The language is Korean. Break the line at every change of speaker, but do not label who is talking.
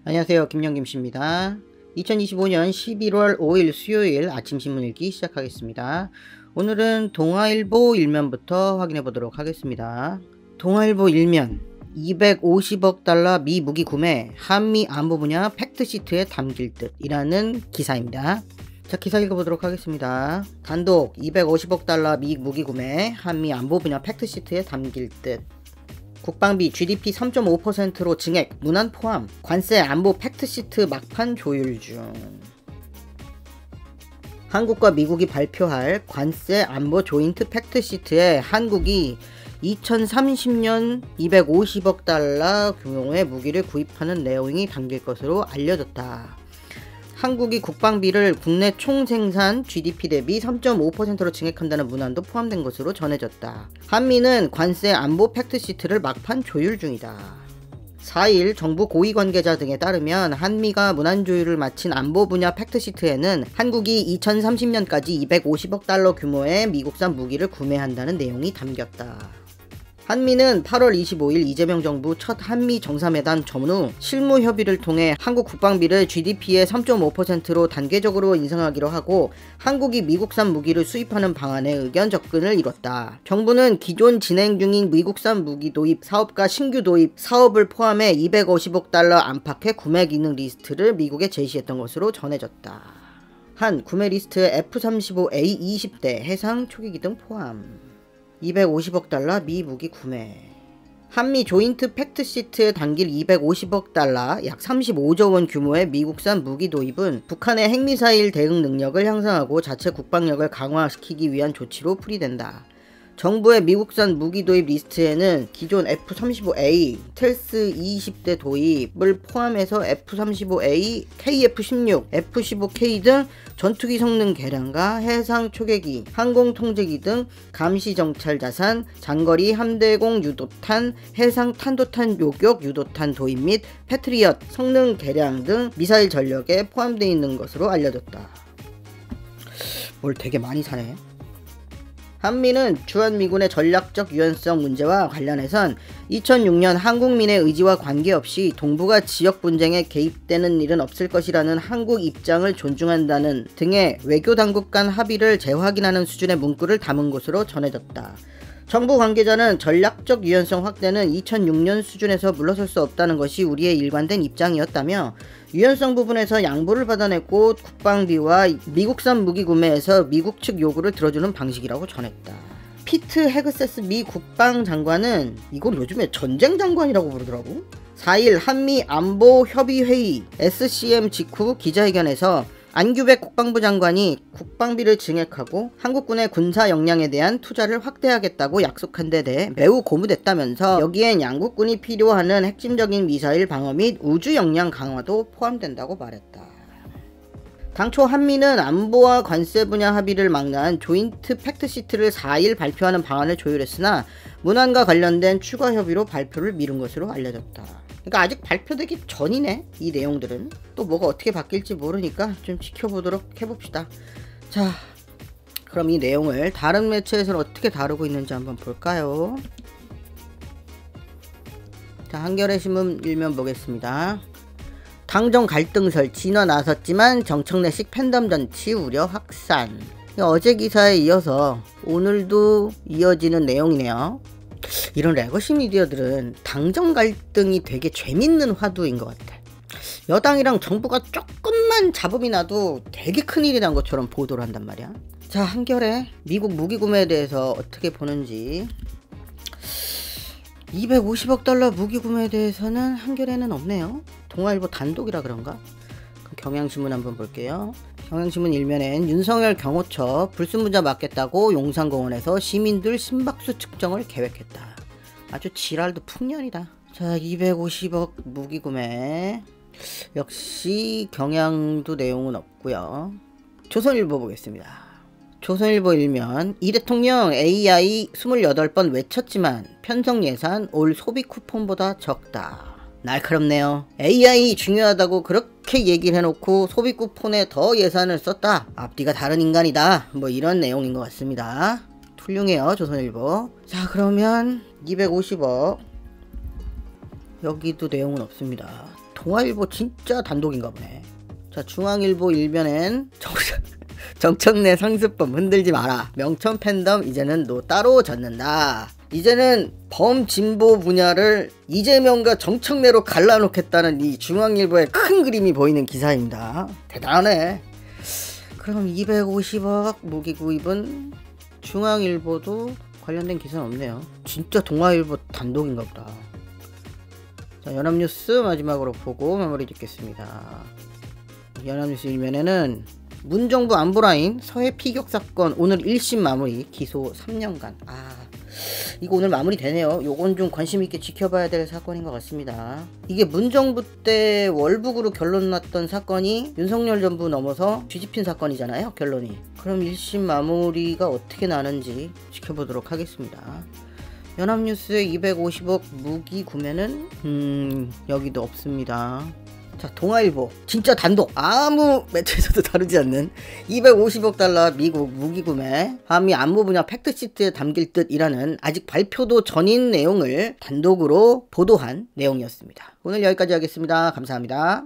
안녕하세요, 김영김씨입니다. 2025년 11월 5일 수요일 아침 신문 읽기 시작하겠습니다. 오늘은 동아일보 일면부터 확인해 보도록 하겠습니다. 동아일보 일면, 250억 달러 미 무기 구매, 한미 안보 분야 팩트시트에 담길 듯 이라는 기사입니다. 자, 기사 읽어보도록 하겠습니다. 단독 250억 달러 미 무기 구매, 한미 안보 분야 팩트시트에 담길 듯. 국방비 GDP 3.5%로 증액, 문안 포함, 관세 안보 팩트시트 막판 조율 중. 한국과 미국이 발표할 관세 안보 조인트 팩트시트에 한국이 2030년 250억 달러 규모의 무기를 구입하는 내용이 담길 것으로 알려졌다. 한국이 국방비를 국내 총생산 GDP 대비 3.5%로 증액한다는 문안도 포함된 것으로 전해졌다. 한미는 관세 안보 팩트시트를 막판 조율 중이다. 4일 정부 고위 관계자 등에 따르면 한미가 문안 조율을 마친 안보 분야 팩트시트에는 한국이 2030년까지 250억 달러 규모의 미국산 무기를 구매한다는 내용이 담겼다. 한미는 8월 25일 이재명 정부 첫 한미 정상회담 전후 실무 협의를 통해 한국 국방비를 GDP의 3.5%로 단계적으로 인상하기로 하고 한국이 미국산 무기를 수입하는 방안에 의견 접근을 이뤘다. 정부는 기존 진행 중인 미국산 무기 도입 사업과 신규 도입 사업을 포함해 250억 달러 안팎의 구매 기능 리스트를 미국에 제시했던 것으로 전해졌다. 한 구매 리스트에 F-35A 20대 해상 초계기 등 포함. 250억 달러 미 무기 구매. 한미 조인트 팩트시트에 담길 250억 달러 약 35조 원 규모의 미국산 무기 도입은 북한의 핵미사일 대응 능력을 향상하고 자체 국방력을 강화시키기 위한 조치로 풀이된다. 정부의 미국산 무기 도입 리스트에는 기존 F-35A, 스텔스 20대 도입을 포함해서 F-35A, KF-16, F-15K 등 전투기 성능 개량과 해상 초계기, 항공 통제기 등 감시 정찰 자산, 장거리 함대공 유도탄, 해상 탄도탄 요격 유도탄 도입 및 패트리엇 성능 개량 등 미사일 전력에 포함되어 있는 것으로 알려졌다. 뭘 되게 많이 사네. 한미는 주한미군의 전략적 유연성 문제와 관련해선 2006년 한국민의 의지와 관계없이 동북아 지역 분쟁에 개입되는 일은 없을 것이라는 한국 입장을 존중한다는 등의 외교당국 간 합의를 재확인하는 수준의 문구를 담은 것으로 전해졌다. 정부 관계자는 전략적 유연성 확대는 2006년 수준에서 물러설 수 없다는 것이 우리의 일관된 입장이었다며 유연성 부분에서 양보를 받아냈고 국방비와 미국산 무기 구매에서 미국 측 요구를 들어주는 방식이라고 전했다. 피트 헤그세스 미 국방장관은 이걸 요즘에 전쟁장관이라고 부르더라고. 4일 한미 안보협의회의 SCM 직후 기자회견에서 안규백 국방부 장관이 국방비를 증액하고 한국군의 군사 역량에 대한 투자를 확대하겠다고 약속한 데 대해 매우 고무됐다면서 여기엔 양국군이 필요하는 핵심적인 미사일 방어 및 우주 역량 강화도 포함된다고 말했다. 당초 한미는 안보와 관세 분야 합의를 막는 조인트 팩트시트를 4일 발표하는 방안을 조율했으나 문안과 관련된 추가 협의로 발표를 미룬 것으로 알려졌다. 그러니까 아직 발표되기 전이네. 이 내용들은 또 뭐가 어떻게 바뀔지 모르니까 좀 지켜보도록 해봅시다. 자, 그럼 이 내용을 다른 매체에서는 어떻게 다루고 있는지 한번 볼까요? 자, 한겨레 신문 일면 보겠습니다. 당정 갈등설 진화 나섰지만 정청래식 팬덤 전치 우려 확산. 어제 기사에 이어서 오늘도 이어지는 내용이네요. 이런 레거시 미디어들은 당정 갈등이 되게 재밌는 화두인 것 같아. 여당이랑 정부가 조금만 잡음이 나도 되게 큰일이 난 것처럼 보도를 한단 말이야. 자, 한겨레 미국 무기 구매에 대해서 어떻게 보는지. 250억 달러 무기 구매에 대해서는 한겨레는 없네요. 동아일보 단독이라 그런가? 경향신문 한번 볼게요. 경향신문 일면엔 윤석열 경호처 불순물자 맞겠다고 용산공원에서 시민들 심박수 측정을 계획했다. 아주 지랄도 풍년이다. 자, 250억 무기 구매. 역시 경향도 내용은 없고요. 조선일보 보겠습니다. 조선일보 일면 이 대통령 AI 28번 외쳤지만 편성 예산 올 소비 쿠폰보다 적다. 날카롭네요. AI 중요하다고 그렇게 얘기를 해놓고 소비 쿠폰에 더 예산을 썼다. 앞뒤가 다른 인간이다. 뭐 이런 내용인 것 같습니다. 훌륭해요, 조선일보. 자, 그러면 250억 여기도 내용은 없습니다. 동아일보 진짜 단독인가 보네. 자, 중앙일보 일면엔 정청래 상습범 흔들지 마라. 명천 팬덤 이제는 너 따로 젖는다. 이제는 범진보 분야를 이재명과 정청래로 갈라놓겠다는 이 중앙일보의 큰 그림이 보이는 기사입니다. 대단하네. 그럼 250억 무기 구입은 중앙일보도 관련된 기사는 없네요. 진짜 동아일보 단독인가 보다. 자, 연합뉴스 마지막으로 보고 마무리 짓겠습니다. 연합뉴스 일면에는 문정부 안보라인 서해 피격 사건 오늘 1심 마무리, 기소 3년간. 이거 오늘 마무리 되네요. 요건 좀 관심있게 지켜봐야 될 사건인 것 같습니다. 이게 문정부 때 월북으로 결론 났던 사건이 윤석열 정부 넘어서 뒤집힌 사건이잖아요, 결론이. 그럼 1심 마무리가 어떻게 나는지 지켜보도록 하겠습니다. 연합뉴스의 250억 무기 구매는 여기도 없습니다. 자, 동아일보 진짜 단독 아무 매체에서도 다루지 않는 250억 달러 미국 무기 구매, 한미 안보 분야 팩트시트에 담길 듯이라는 아직 발표도 전인 내용을 단독으로 보도한 내용이었습니다. 오늘 여기까지 하겠습니다. 감사합니다.